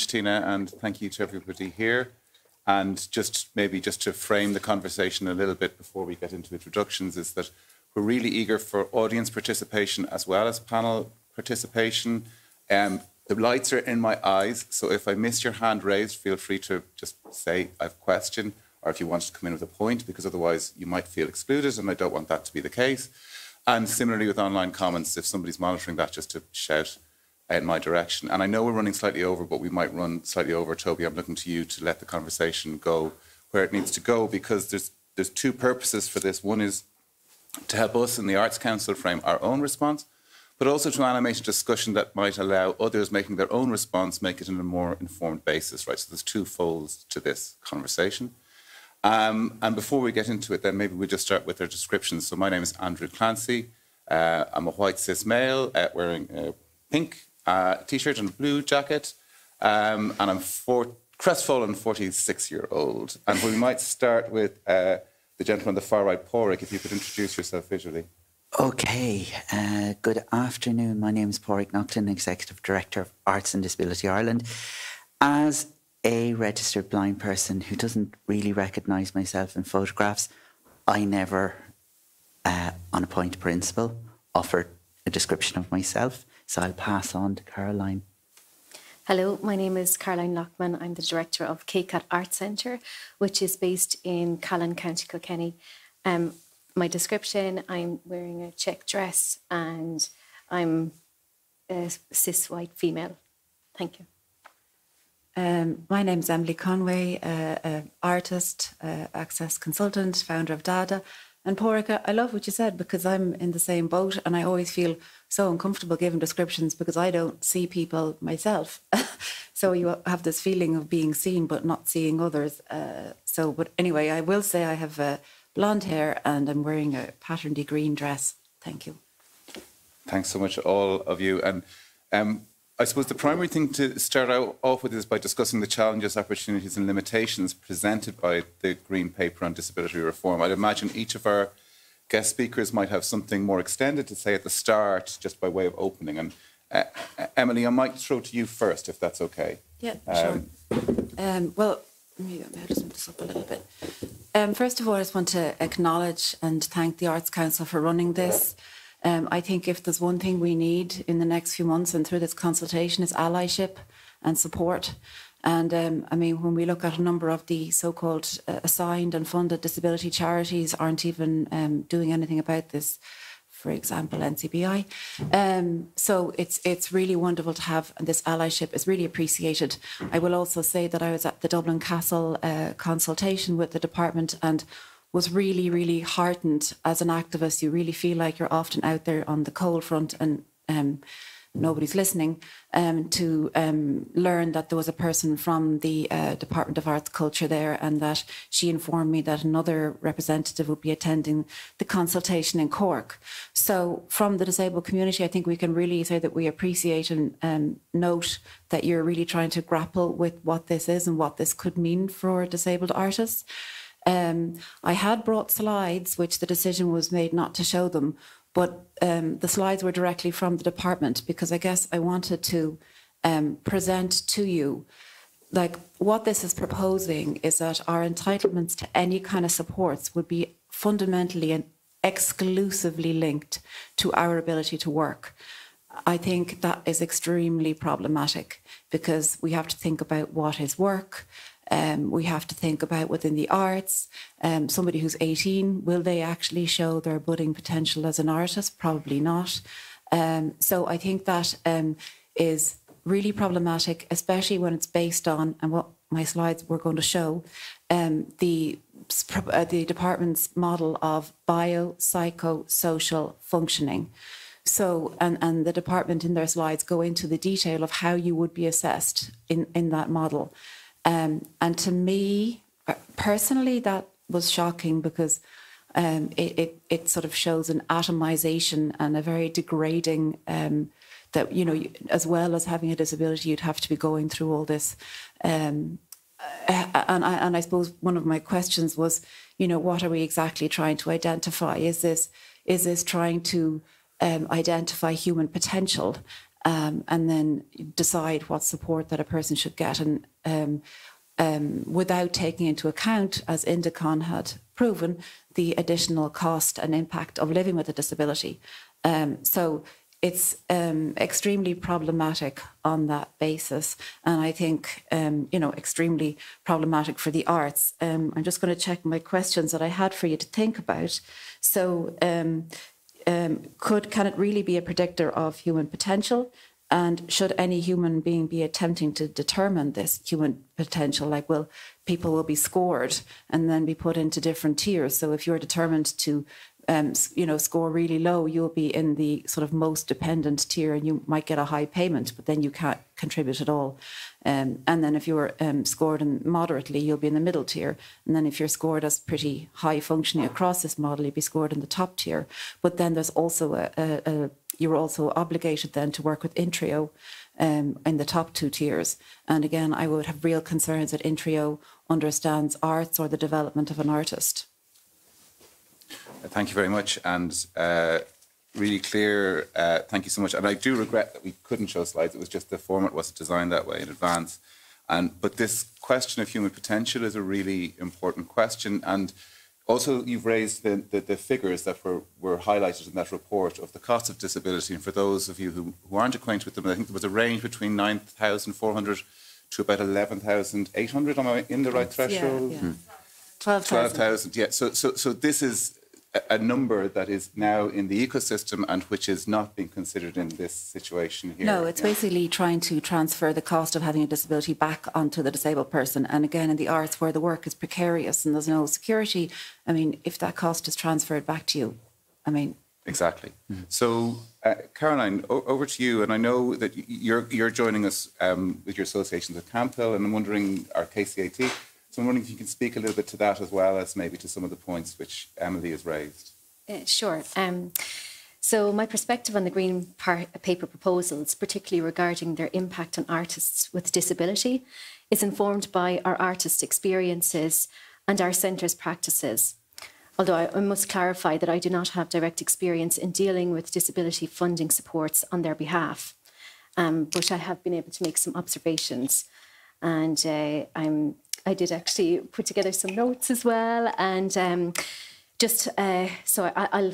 Tina, and thank you to everybody here. And just to frame the conversation a little bit before we get into introductions, is that we're really eager for audience participation as well as panel participation. The lights are in my eyes, so if I miss your hand raised, feel free to just say I have a question, or if you want to come in with a point, because otherwise you might feel excluded, and I don't want that to be the case. And similarly with online comments, if somebody's monitoring that, just to shout in my direction. And I know we're running slightly over, but we might run slightly over. Toby, I'm looking to you to let the conversation go where it needs to go, because there's two purposes for this. One is to help us in the Arts Council frame our own response, but also to animate a discussion that might allow others making their own response, make it in a more informed basis, right? So there's two folds to this conversation. And before we get into it, then maybe we just start with our descriptions. So my name is Andrew Clancy. I'm a white cis male wearing a pink T-shirt and a blue jacket. And I'm crestfallen 46-year-old. And we might start with the gentleman on the far right, Pádraig, if you could introduce yourself visually. Okay. Good afternoon. My name is Pádraig Naughton, Executive Director of Arts and Disability Ireland. As a registered blind person who doesn't really recognise myself in photographs, I never, on a point of principle, offer a description of myself. So I'll pass on to Caroline. Hello, my name is Caroline Lockman. I'm the director of KCAT Art Centre, which is based in Callan, County Kilkenny. My description, I'm wearing a check dress and I'm a cis white female. Thank you. My name's Emily Conway, artist, access consultant, founder of Dada. And Pádraig, I love what you said, because I'm in the same boat and I always feel so uncomfortable giving descriptions because I don't see people myself. So you have this feeling of being seen but not seeing others. But anyway, I will say I have blonde hair and I'm wearing a patterned green dress. Thank you. Thanks so much, all of you. And I suppose the primary thing to start off with is by discussing the challenges, opportunities and limitations presented by the Green Paper on Disability Reform. I'd imagine each of our guest speakers might have something more extended to say at the start, just by way of opening. And Emily, I might throw to you first, if that's okay. Yeah, sure. Well, maybe I'll just move this up a little bit. First of all, I just want to acknowledge and thank the Arts Council for running this. I think if there's one thing we need in the next few months and through this consultation, is allyship and support. And I mean, when we look at a number of the so-called assigned and funded disability charities aren't even doing anything about this, for example, NCBI. So it's really wonderful to have this allyship. It's really appreciated. I will also say that I was at the Dublin Castle consultation with the department and was really, really heartened. As an activist, you really feel like you're often out there on the cold front and nobody's listening, to learn that there was a person from the Department of Arts Culture there, and that she informed me that another representative would be attending the consultation in Cork. So from the disabled community, I think we can really say that we appreciate and note that you're really trying to grapple with what this is and what this could mean for disabled artists. I had brought slides, which the decision was made not to show them, but the slides were directly from the department, because I guess I wanted to present to you, like, what this is proposing is that our entitlements to any kind of supports would be fundamentally and exclusively linked to our ability to work. I think that is extremely problematic, because we have to think about what is work. We have to think about within the arts, somebody who's 18, will they actually show their budding potential as an artist? Probably not. So I think that is really problematic, especially when it's based on, and what my slides were going to show, the department's model of bio-psycho-social functioning. So, and the department in their slides go into the detail of how you would be assessed in that model. And to me, personally, that was shocking, because it sort of shows an atomization and a very degrading, that, you know, as well as having a disability, you'd have to be going through all this. And I suppose one of my questions was, you know, what are we exactly trying to identify? Is this trying to identify human potential? and then decide what support that a person should get, and without taking into account, as Indicon had proven, the additional cost and impact of living with a disability. So it's extremely problematic on that basis, and I think extremely problematic for the arts. I'm just going to check my questions that I had for you to think about. So, can it really be a predictor of human potential? And should any human being be attempting to determine this human potential? Like, well, people will be scored and then be put into different tiers. So if you're determined to, score really low, you'll be in the sort of most dependent tier, and you might get a high payment, but then you can't contribute at all. And then if you're scored in moderately, you'll be in the middle tier. And then if you're scored as pretty high functioning across this model, you'll be scored in the top tier. But then there's also you're also obligated then to work with Intrio in the top two tiers. And again, I would have real concerns that Intrio understands arts or the development of an artist. Thank you very much, and really clear. Thank you so much. And I do regret that we couldn't show slides. It was just the format wasn't designed that way in advance. But this question of human potential is a really important question. And also, you've raised the figures that were highlighted in that report of the cost of disability. And for those of you who aren't acquainted with them, I think there was a range between 9,400 to about 11,800. Am I in the right threshold? Yeah. 12,000. Yeah. So this is a number that is now in the ecosystem and which is not being considered in this situation here. No, it's basically trying to transfer the cost of having a disability back onto the disabled person. And again, in the arts where the work is precarious and there's no security, I mean, if that cost is transferred back to you, I mean... Exactly. Mm-hmm. So, Caroline, over to you. And I know that you're joining us with your associations at Camphill, and I'm wondering, our KCAT, so I'm wondering if you can speak a little bit to that as well as maybe to some of the points which Emily has raised. Sure. So my perspective on the Green Paper proposals, particularly regarding their impact on artists with disability, is informed by our artist experiences and our centre's practices. Although I must clarify that I do not have direct experience in dealing with disability funding supports on their behalf, but I have been able to make some observations, and I did actually put together some notes as well, and so I'll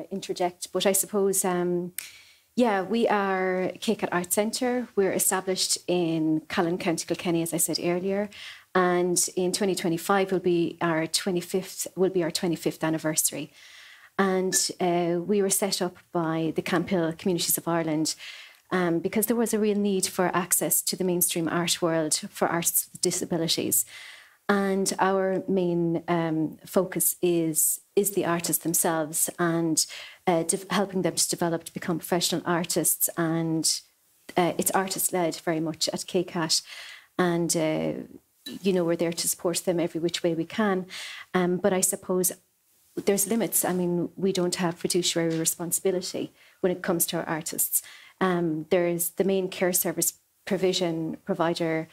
interject. But I suppose, we are KCAT Arts Centre. We're established in Callan, County Kilkenny, as I said earlier, and in 2025 will be our 25th anniversary. And we were set up by the Camphill Communities of Ireland because there was a real need for access to the mainstream art world for artists with disabilities. And our main focus is the artists themselves, and helping them to develop to become professional artists. And it's artist-led very much at KCAT. And, we're there to support them every which way we can. But I suppose there's limits. I mean, we don't have fiduciary responsibility when it comes to our artists. There's the main care service provider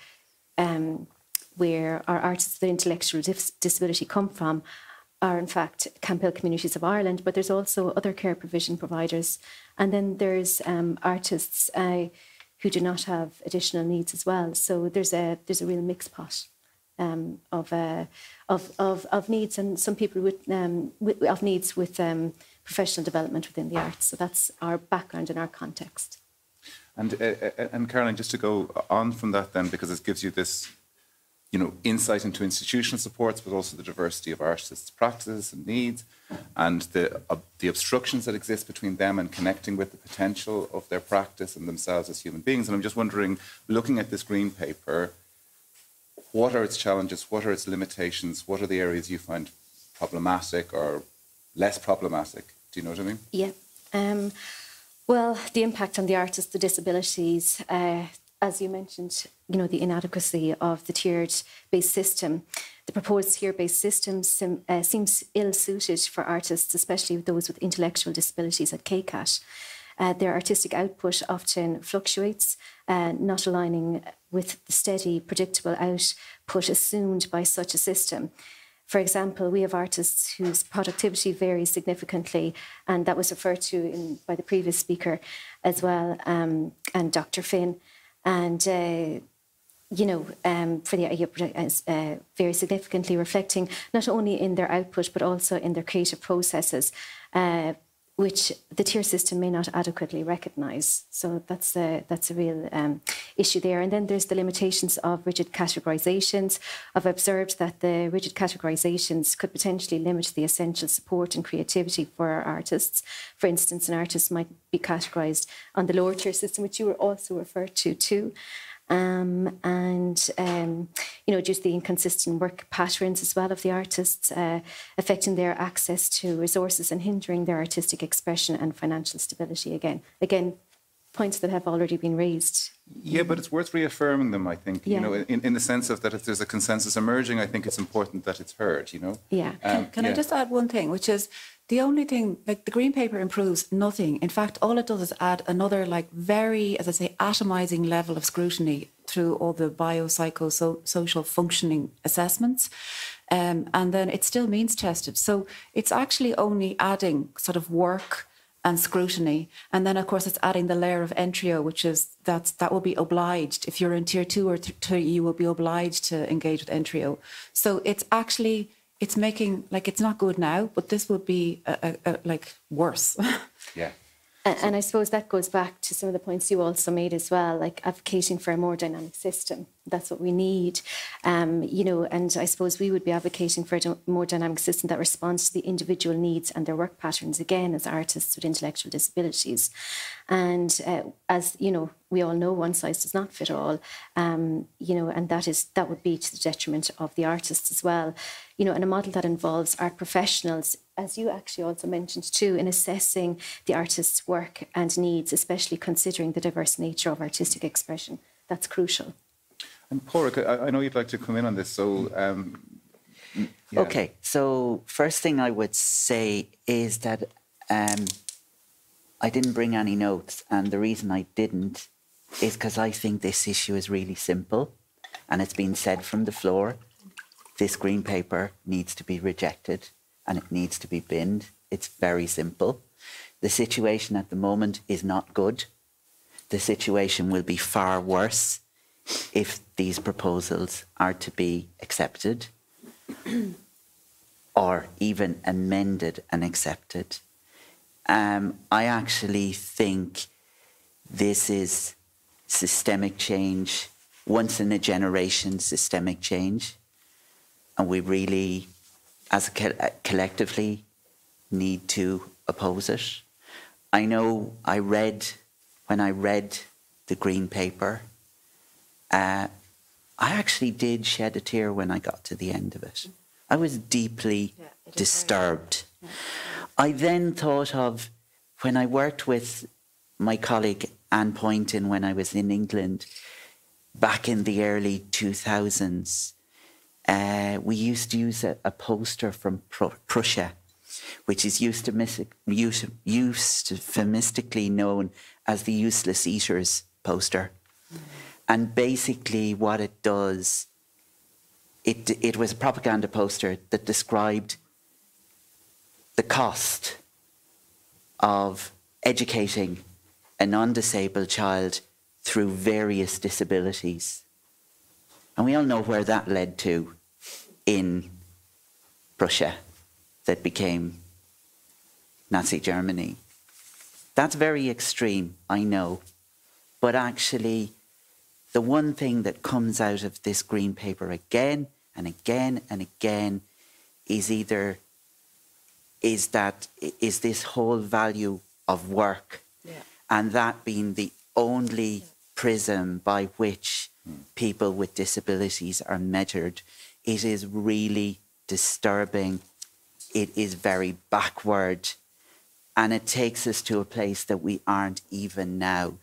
where our artists with intellectual disability come from are in fact Camphill Communities of Ireland, but there's also other care provision providers. And then there's artists who do not have additional needs as well. So there's a real mixed pot of needs, and some people of needs with professional development within the arts. So that's our background and our context. And Caroline, just to go on from that then, because it gives you this, insight into institutional supports, but also the diversity of artists' practices and needs, and the obstructions that exist between them and connecting with the potential of their practice and themselves as human beings. And I'm just wondering, looking at this green paper, what are its challenges? What are its limitations? What are the areas you find problematic or less problematic? Do you know what I mean? Yeah. Well, the impact on the artists with disabilities, as you mentioned, the inadequacy of the tiered-based system. The proposed tier-based system seems ill-suited for artists, especially those with intellectual disabilities at KCAT. Their artistic output often fluctuates, not aligning with the steady, predictable output assumed by such a system. For example, we have artists whose productivity varies significantly, and that was referred to by the previous speaker as well, and Dr. Finn. And very significantly reflecting not only in their output but also in their creative processes, which the tier system may not adequately recognise. So that's a real issue there. And then there's the limitations of rigid categorisations. I've observed that the rigid categorisations could potentially limit the essential support and creativity for our artists. For instance, an artist might be categorised on the lower tier system, which you were also referred to too. Just the inconsistent work patterns as well of the artists, affecting their access to resources and hindering their artistic expression and financial stability. Again, points that have already been raised. Yeah, but it's worth reaffirming them, I think, in the sense of that if there's a consensus emerging, I think it's important that it's heard, Yeah. Can I just add one thing, which is the only thing, like the green paper improves nothing. In fact, all it does is add another, very, as I say, atomizing level of scrutiny through all the biopsychosocial functioning assessments. And then it's still means tested. So it's actually only adding sort of work and scrutiny. And then, of course, it's adding the layer of entrio, which is that will be obliged. If you're in tier 2 or 3, you will be obliged to engage with entrio. So it's actually, it's making, it's not good now, but this would be worse. Yeah. And I suppose that goes back to some of the points you also made as well, like advocating for a more dynamic system. That's what we need, and I suppose we would be advocating for a more dynamic system that responds to the individual needs and their work patterns, again, as artists with intellectual disabilities. And as, we all know, one size does not fit all, and that would be to the detriment of the artists as well. And a model that involves art professionals, as you actually also mentioned too, in assessing the artist's work and needs, especially considering the diverse nature of artistic expression. That's crucial. And Pádraig, I know you'd like to come in on this, so... yeah. Okay, so first thing I would say is that I didn't bring any notes, and the reason I didn't is because I think this issue is really simple, and it's been said from the floor. This green paper needs to be rejected and it needs to be binned. It's very simple. The situation at the moment is not good. The situation will be far worse if these proposals are to be accepted or even amended and accepted. I actually think this is systemic change, once in a generation systemic change. And we really, as collectively, need to oppose it. I know when I read the green paper, I actually did shed a tear when I got to the end of it. I was deeply disturbed. I then thought of when I worked with my colleague Anne Poynton when I was in England back in the early 2000s. We used to use a poster from Prussia, which is euphemistically known as the useless eaters poster. And basically what it does, it was a propaganda poster that described the cost of educating a non-disabled child through various disabilities. And we all know where that led to in Prussia, that became Nazi Germany. That's very extreme, I know. But actually, the one thing that comes out of this green paper again and again and again is this whole value of work, and that being the only prism by which people with disabilities are measured. It is really disturbing. It is very backward, and it takes us to a place that we aren't even now.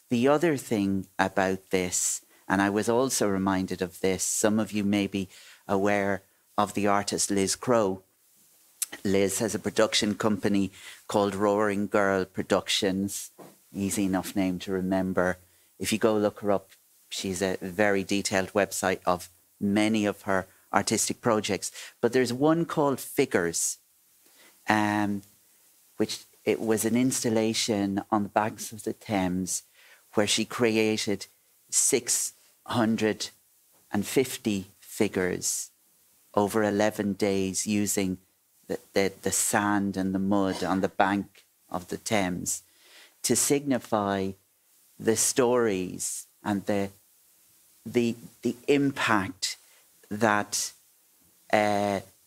The other thing about this, and I was also reminded of this, some of you may be aware of the artist Liz Crow. Liz has a production company called Roaring Girl Productions. Easy enough name to remember. If you go look her up, she's a very detailed website of many of her artistic projects. But there's one called Figures, which it was an installation on the banks of the Thames where she created 650 figures over 11 days using the sand and the mud on the bank of the Thames to signify the stories and the impact that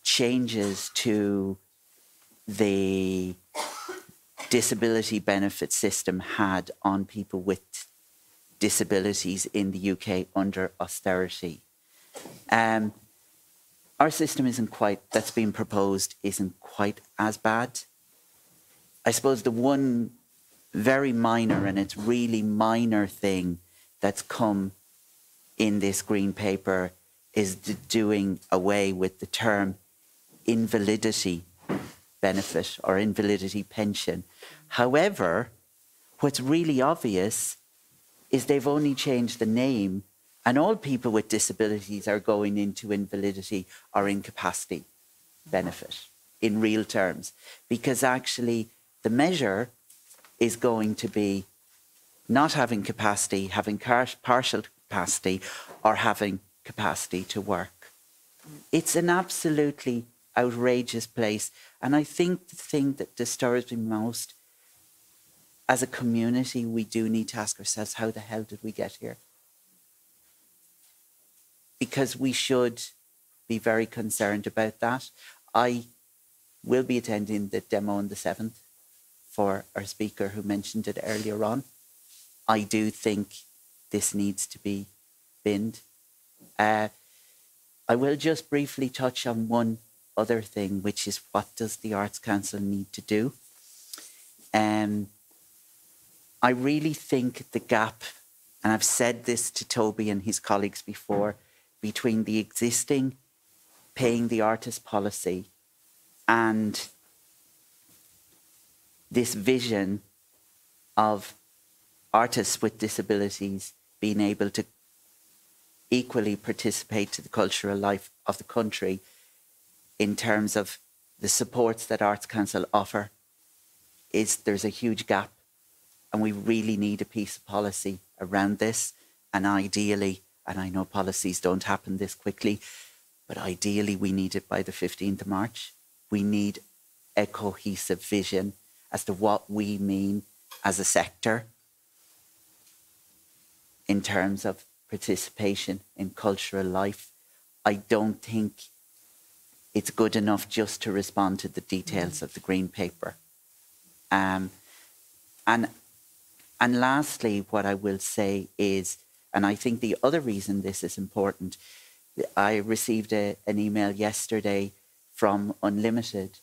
changes to the disability benefit system had on people with disabilities in the UK under austerity. Our system that's been proposed isn't quite as bad. I suppose the one very minor, and it's really minor thing that's come in this green paper is doing away with the term invalidity benefit or invalidity pension. However, what's really obvious is they've only changed the name, and all people with disabilities are going into invalidity or incapacity benefit in real terms, because actually the measure is going to be not having capacity, having partial capacity, or having capacity to work. It's an absolutely outrageous place. And I think the thing that disturbs me most, as a community, we do need to ask ourselves, how the hell did we get here? Because we should be very concerned about that. I will be attending the demo on the 7th for our speaker who mentioned it earlier on. I do think this needs to be binned. I will just briefly touch on one other thing, which is what does the Arts Council need to do? I really think the gap, and I've said this to Toby and his colleagues before, between the existing paying the artist policy and this vision of artists with disabilities being able to equally participate to the cultural life of the country in terms of the supports that Arts Council offer, there's a huge gap, and we really need a piece of policy around this. And ideally, and I know policies don't happen this quickly, but ideally we need it by the 15th of March. We need a cohesive vision as to what we mean as a sector in terms of participation in cultural life. I don't think it's good enough just to respond to the details of the Green Paper. And lastly, what I will say is, and I think the other reason this is important, I received an email yesterday from Unlimited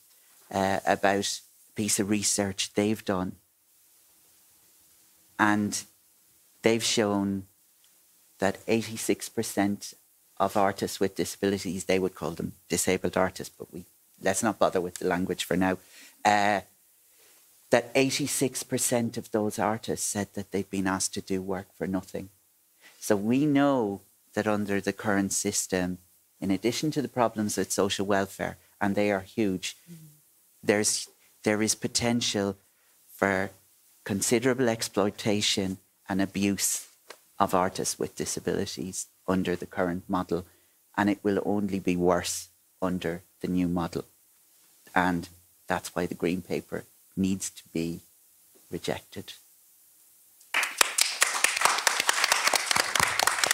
about a piece of research they've done. And they've shown that 86% of artists with disabilities, they would call them disabled artists, but let's not bother with the language for now, that 86% of those artists said that they've been asked to do work for nothing. So we know that under the current system, in addition to the problems with social welfare, and they are huge, there is potential for considerable exploitation and abuse of artists with disabilities under the current model, and it will only be worse under the new model. And that's why the Green Paper needs to be rejected.